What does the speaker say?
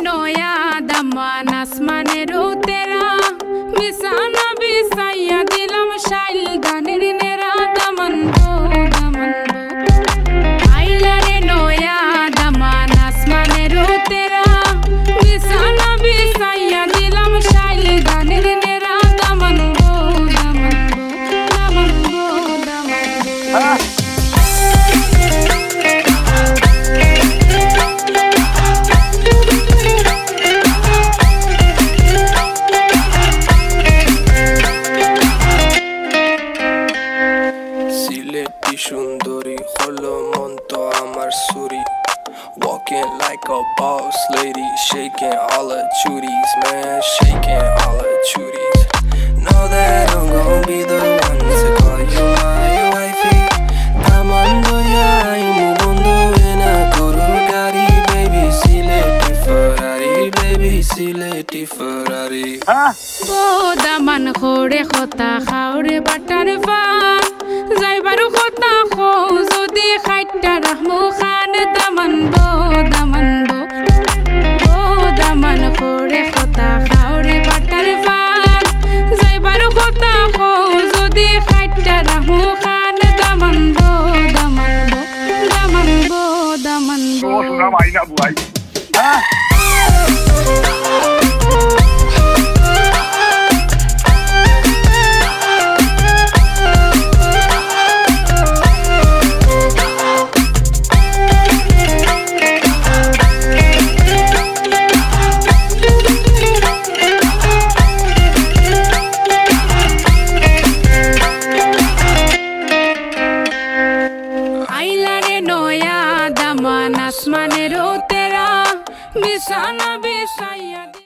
नया दमान आसमानेरो तेरा मिसाना बिसाइया दिलम शाइल गानेर नेरा दमन बो आइला रे नया दमान आसमानेरो तेरा मिसाना बिसाइया दिलम शाइल गानेर नेरा दमन बो সিলেটি সুন্দরী হলো মন তো আমার সুরি Walking like a boss lady, shaking all her chuties, man, shaking all her chuties. Know that I'm gon' be the one to call you my wifey. Tamando ya imu bondo ena korogari, baby Sileti Ferrari, baby Sileti Ferrari. Bo daman khore khota khaure batar fan Zaibaru khota kho jodi khaita rahmu khan daman bo daman khore khota khaure batar fan Zaibaru khota kho jodi khaita rahmu khan daman bo Suna maina buai. आसमानेरो तेरा बिसाना बिसाइया।